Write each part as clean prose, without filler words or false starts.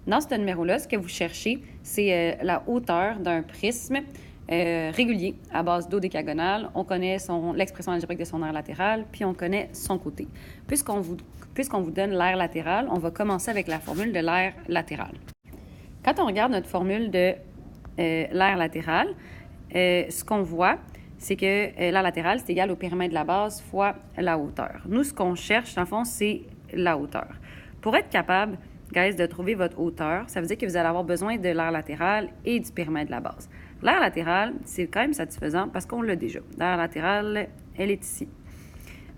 Dans ce numéro-là, ce que vous cherchez, c'est la hauteur d'un prisme régulier à base d'eau décagonale. On connaît l'expression algébrique de son aire latérale, puis on connaît son côté. Puisqu'on vous donne l'aire latérale, on va commencer avec la formule de l'aire latérale. Quand on regarde notre formule de l'aire latérale, ce qu'on voit, c'est que l'aire latérale, c'est égal au périmètre de la base fois la hauteur. Nous, ce qu'on cherche, dans le fond, c'est la hauteur. Pour être capable, guys, de trouver votre hauteur, ça veut dire que vous allez avoir besoin de l'aire latérale et du périmètre de la base. L'aire latérale, c'est quand même satisfaisant parce qu'on l'a déjà. L'aire latérale, elle est ici.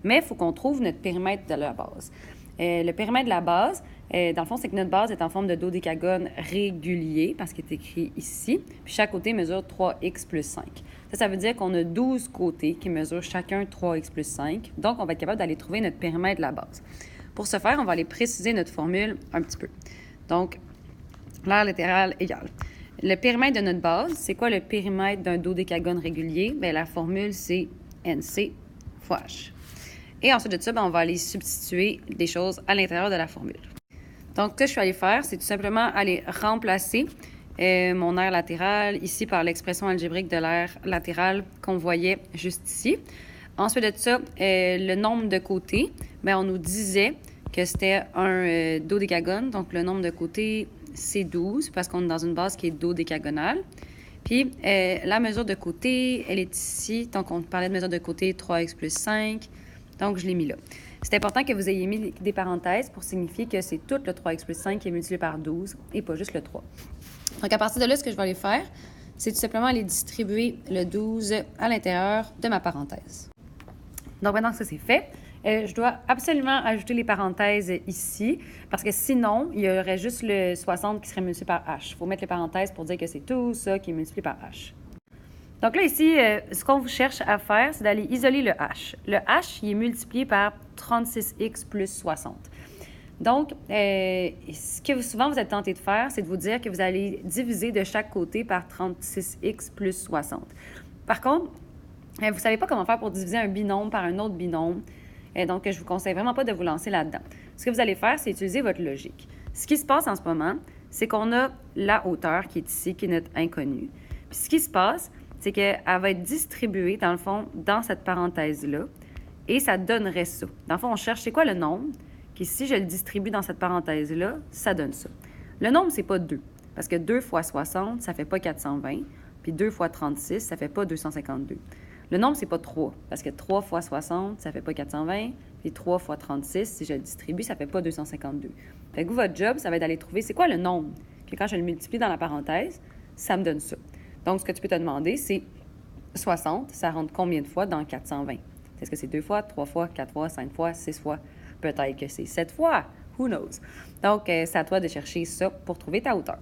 Mais il faut qu'on trouve notre périmètre de la base. Le périmètre de la base, dans le fond, c'est que notre base est en forme de dodécagone régulier, parce qu'il est écrit ici. Puis chaque côté mesure 3x plus 5. Ça veut dire qu'on a 12 côtés qui mesurent chacun 3x plus 5. Donc, on va être capable d'aller trouver notre périmètre de la base. Pour ce faire, on va aller préciser notre formule un petit peu. Donc, l'aire latérale égale. Le périmètre de notre base, c'est quoi le périmètre d'un dodécagone régulier? Bien, la formule, c'est NC fois H. Et ensuite de ça, on va aller substituer des choses à l'intérieur de la formule. Donc, ce que je suis allée faire, c'est tout simplement aller remplacer mon aire latérale ici par l'expression algébrique de l'aire latérale qu'on voyait juste ici. Ensuite de ça, le nombre de côtés, on nous disait que c'était un dodécagone. Donc, le nombre de côtés, c'est 12 parce qu'on est dans une base qui est dodécagonale. Puis, la mesure de côté, elle est ici. Donc, on parlait de mesure de côté 3x plus 5. Donc, je l'ai mis là. C'est important que vous ayez mis des parenthèses pour signifier que c'est tout le 3x plus 5 qui est multiplié par 12 et pas juste le 3. Donc, à partir de là, ce que je vais aller faire, c'est tout simplement aller distribuer le 12 à l'intérieur de ma parenthèse. Donc, maintenant que ça, c'est fait, je dois absolument ajouter les parenthèses ici, parce que sinon, il y aurait juste le 60 qui serait multiplié par H. Il faut mettre les parenthèses pour dire que c'est tout ça qui est multiplié par H. Donc là, ici, ce qu'on vous cherche à faire, c'est d'aller isoler le H. Le H, il est multiplié par 36x plus 60. Donc, ce que souvent vous êtes tenté de faire, c'est de vous dire que vous allez diviser de chaque côté par 36x plus 60. Par contre, vous ne savez pas comment faire pour diviser un binôme par un autre binôme. Donc, je ne vous conseille vraiment pas de vous lancer là-dedans. Ce que vous allez faire, c'est utiliser votre logique. Ce qui se passe en ce moment, c'est qu'on a la hauteur qui est ici, qui est notre inconnue. Puis ce qui se passe, c'est qu'elle va être distribuée, dans le fond, dans cette parenthèse-là, et ça donnerait ça. Dans le fond, on cherche c'est quoi le nombre, puis si je le distribue dans cette parenthèse-là, ça donne ça. Le nombre, c'est pas 2, parce que 2 fois 60, ça fait pas 420, puis 2 fois 36, ça fait pas 252. Le nombre, c'est pas 3, parce que 3 fois 60, ça fait pas 420, puis 3 fois 36, si je le distribue, ça fait pas 252. Fait que vous, votre job, ça va être d'aller trouver c'est quoi le nombre. Puis quand je le multiplie dans la parenthèse, ça me donne ça. Donc, ce que tu peux te demander, c'est 60, ça rentre combien de fois dans 420? Est-ce que c'est 2 fois, 3 fois, 4 fois, 5 fois, 6 fois? Peut-être que c'est 7 fois. Who knows? Donc, c'est à toi de chercher ça pour trouver ta hauteur.